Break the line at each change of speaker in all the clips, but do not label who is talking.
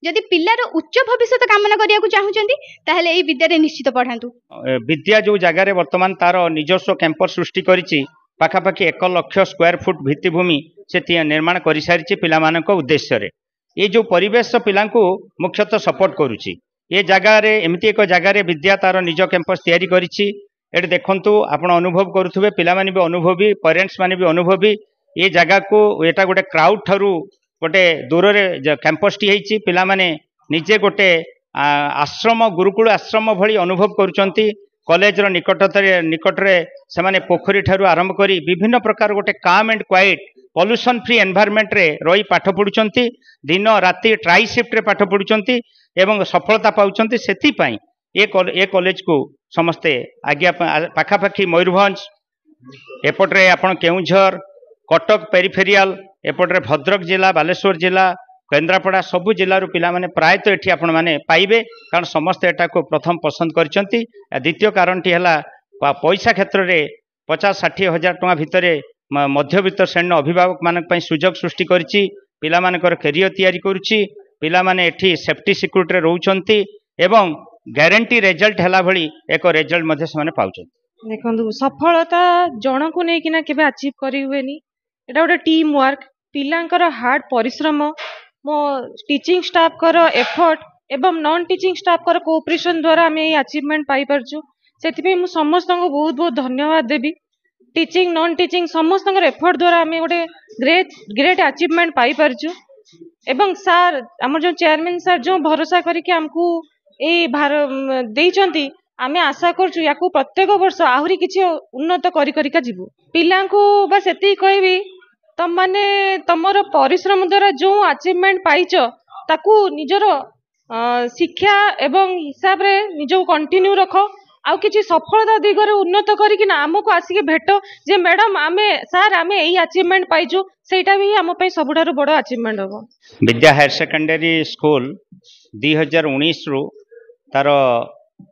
जदि पिलार उच्च भविष्य कामना करने चाहूँगी ताहले एई विद्या निश्चित पढ़ातु।
विद्या जो जगार वर्तमान तार निजस्व कैंपस सृष्टि करिछि पाखापाखि 1 लाख स्क्वायर फुट भित्तिभूमि से निर्माण कर सारी पिला उद्देश्य रे ये जो परिवेश पिलांकु मुख्यतः सपोर्ट करुछि। ये जगार एमती एक जगार विद्या तार निज कैंपस तैयारी करिछि। एट देखंतु आपण अनुभव करुथुबे पिला माने भी अनुभवी पेरेंट्स माने भी अनुभवी ये जगह को एटा गोटे क्राउड ठारू गोटे दूर रे कैंपस टी हेछि पिला माने निजे गोटे आश्रम गुरुकुल आश्रम भली अनुभव करुचंती। कॉलेज रो निकटरे से माने पोखरी ठारू आरंभ करी विभिन्न प्रकार गोटे काम and quite pollution free environment रे रही पाठ पढ़ुचंती। दिन राति ट्राई शिफ्ट रे पाठ पढ़ुचंती एवं सफलता पाउचंती। सेति पई ए कॉलेज को समस्ते आज्ञा पाखापाखि मयूरभंज एपट्रे आपण केउझर कटक पेरिफेरियल एपट्रे भद्रक जिला बालेश्वर जिला केन्द्रापड़ा सबु जिलूर पिला माने प्रायतः एठी आपण माने पाइबे कारण समस्ते एटा को प्रथम पसंद करचंती। द्वितीय कारण टी हला पैसा क्षेत्र रे 50-60 हजार टका भितरे मध्यवित्त श्रेणी अभिभावक मानक पई सुजोग सृष्टि करछि। पिला मानकर कैरियर तैयारी करुछि। पिला माने एठी सेफ्टी सिक्युरिटी रे रहउचंती एवं ग्यारंटी रिजल्ट हला भली एक रिजल्ट मध्ये से माने पाउचंती।
देखंतु सफलता जण को नै किना केबे अचीव करि हुएनी। एटा गोटे टीम वर्क पिलांकर हार्ड परिश्रम मो टीचिंग स्टाफ कर एफर्ट एवं नॉन टीचिंग स्टाफ कर कोऑपरेशन द्वारा आम ये अचीवमेंट पाई परछु। सेति मु समस्त को बहुत बहुत धन्यवाद देबी। टीचिंग नॉन टीचिंग समस्त एफर्ट द्वारा आम गोटे ग्रेट अचीवमेंट पाई परछु। एवं सार आम जो चेयरमैन सार जो भरोसा करके आमको ए भार देइचंती आमे आशा करछु याकू प्रत्येक वर्ष आहुरी किछि उन्नत करिका जीवु। पिला को बस एति कहबी तम माने तमर परिश्रम द्वारा जो अचीवमेंट पाइच ताकू निजर शिक्षा एवं हिसाब रे निजो कंटिन्यू रख आउ किछि सफलता दिगरे उन्नत करिकिना आमको आसिके भेट जे मैडम आमे सार आमे एई अचीवमेंट पाइछु सेटा भी आम पई सबुठारु बड़ अचीवमेंट हो।
विद्या हायर सेकेंडरी स्कूल 2019 रु तार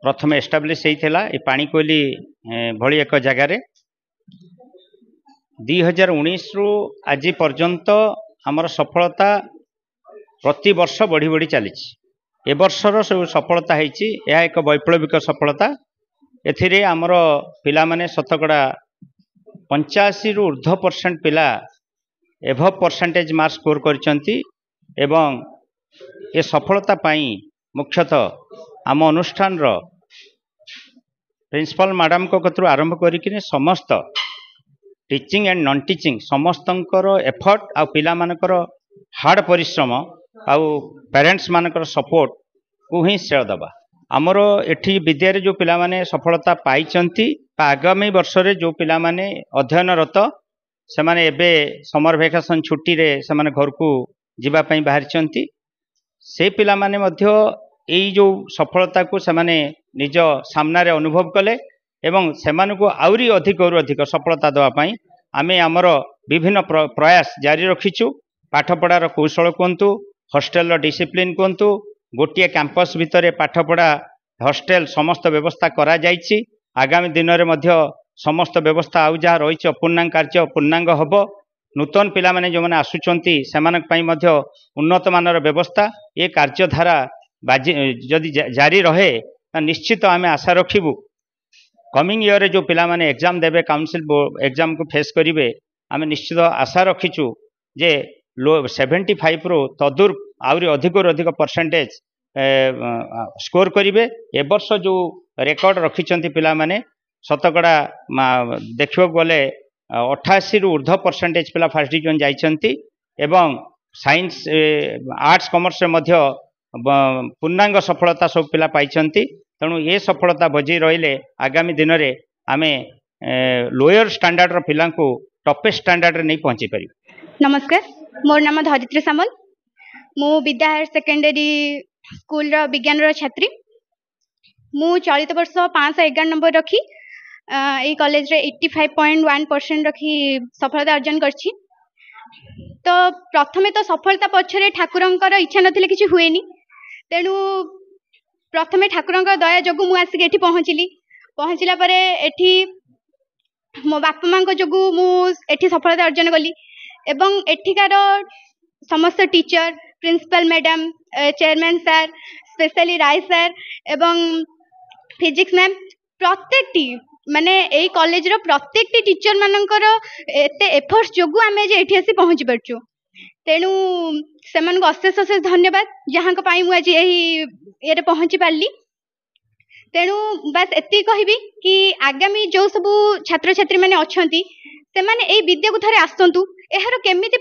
प्रथम एस्टाब्लिश होइथिला ए पाणीकोइली भली एक जगह रे। 2019 रु आज पर्यंत आमर सफलता प्रति वर्ष बढ़ी बढ़ी चली। ए वर्षर सब सफलता होइछि यह एक वैप्लविक सफलता। एथिरे आमर पिला माने शतकड़ा 85 रु ऊर्ध्व% पिला एभव परसेंटेज मार्क स्कोर करचंती एवं ए सफलता पाई मुख्यतः आम अनुष्ठान रो प्रिंसिपल मैडम को कतरु आरंभ करिकिने समस्त टीचिंग एंड नॉन टीचिंग समस्तंकर एफर्ट आ पिला मानकर हार्ड परिश्रम आ पेरेंट्स मानकर सपोर्ट को ही श्रेय दबा। आमर एठी विद्यारे जो पिला माने सफलता पाइचंती आगामी वर्ष रे जो पिला माने अध्ययनरत से माने एबे समर वेकेशन छुट्टी रे से माने घर को जीवा पई बाहरिचंती से पिला माने मध्य एई जो सफलता को से माने निज सामना रे अनुभव कले एवं सेमानकु आउरी अधिक सफलता देवा पई आमे आमर विभिन्न प्रयास जारी रखिछु। पाठपढ़ार कौशल कहतु हॉस्टेल डिसिप्लिन कहतु गोटे कैंपस भितर पाठपढ़ा हॉस्टेल समस्त व्यवस्था करा जाइछि। आगामी दिन में मध्य समस्त व्यवस्था आउ जहाँ रही पूर्णांग कार्य पूर्णांग हब। नूतन पिला माने जो माने आसुचंती सेमानक पई मध्य उन्नत मानर व्यवस्था ये कार्यधारा जदि जारी रहे निश्चित आमे आशा रखिबु कमिंग ईयर रे जो पिला माने एग्जाम देबे काउंसिल एग्जाम को फेस करिवे आमे निश्चित आशा रखिछु जे 75 रो तदुर आउरी अधिक परसेंटेज स्कोर करिवे। ए वर्ष जो रेकॉर्ड रखिचंती पिला माने शतकड़ा देखिबो गले 88 रु ऊर्ध्व परसेंटेज पिला फर्स्ट डिवीजन जाइचंती एवं साइंस आर्ट्स कॉमर्स रे मध्य पूर्णांग सफलता सब पिला पाइचंती। तेणु ये सफलता बजै रहिले आगामी दिन में आमे लोअर स्टैंडर्ड रो पिला को टॉपेस्ट स्टैंडर्ड रे नहीं पहुंची पारि।
नमस्कार, मोर नाम धरित्री सामल। मु विद्या हायर सेकेंडरी स्कूल रो विज्ञान रो छात्री। मु चलित वर्ष 511 नंबर रखी ए कॉलेज रे 85.1% रखी सफलता अर्जन करछि। तो प्रथमे तो सफलता पछरे ठाकुरंकर इच्छा नथिले किछि हुएनी। तेणु प्रथमे ठाकुरंकर दया जोगु मु आसिक एठी पहुँचला परे एठी मो बापा माँ जोगु मु एठी सफलता अर्जन कली एवं एठिकार समस्त teacher principal madam, chairman sir, specially Rai sir एवं फिजिक्स मैम, प्रत्येक टी माने एई कॉलेज रो प्रत्येक टी टीचर मानकर एते एफर्ट्स जोगु आमे जे एठी आसी पहुंची परचु। तेणु सेमान को अशेष अशेष धन्यवाद जहाँ पाई मु आज यही ये पहुंची पारली। तेणु बस एति कहबी कि आगामी जो सब छात्र छात्री माने अछंती से माने एई विद्या को थरे आसंतु। एहर केमिति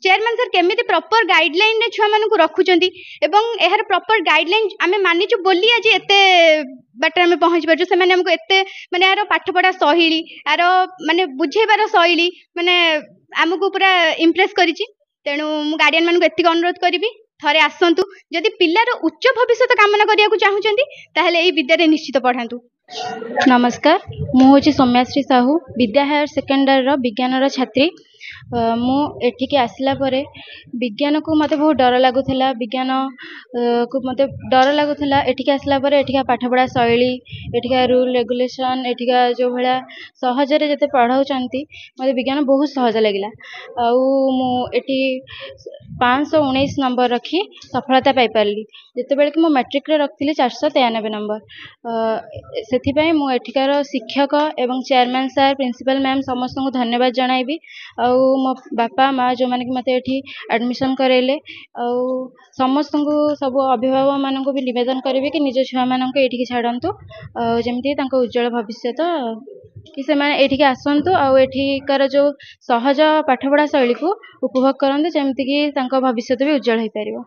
चेयरमैन सर केमिति प्रॉपर गाइडलाइन रे छुआ मानकु रखुचंती एवं एहर प्रॉपर गाइडलाइन आमे मानिचु बोली आज एते बाटर आमे पहुंच परचु। से माने हमको एते माने यार पाठ पढ़ा शैली यार माने बुझेबार शैली माने हमको पूरा इम्प्रेस करिछि। तेणु मु गार्डियन मानकु एति अनुरोध करिवि थरे आसंतु। जदि पिल्लार उच्च भविष्य कामना करिया को चाहुचंती ताहेले एई विद्यारे निश्चित पढ़ांतु।
नमस्कार, मु होची सौम्याश्री साहू, विद्या हायर सेकेंडरी रो विज्ञान रो छात्री। मु एठिके आसला परे विज्ञान को मते बहुत डर लागुथला। विज्ञान को मते डर लागुथला। एठिके आसला परे एठिका पाठपढ़ा शैली, एठिका रूल रेगुलेशन, एठिका जो भला सहजरे जते पढ़ाउचंती मते विज्ञान बहुत सहज लागिला। आउ मु एठी 519 नंबर रखी सफलता पाई पारली। जेते बेले कि मो मैट्रिक रे रखथिली 493 नंबर। सेथि पई मु एठिकार शिक्षक एवं चेयरमैन सर, प्रिंसिपल मैम समस्त को धन्यवाद जणाइबी। आउ मो बापा माँ जो माने कि मते एठी एडमिशन करेले आउ समस्त को सब अभिभावक मान को भी निवेदन करेबे कि निज छुआ मान को एठी छाड़ंतु जेमती तांको उज्जवल भविष्य कि से माने एठी आसंतु आउ एठिकार जो सहज पाठपढ़ा शैली को उपभोग करंतु जेमती कि तांको भविष्य भी उज्जवल हो पारिबो।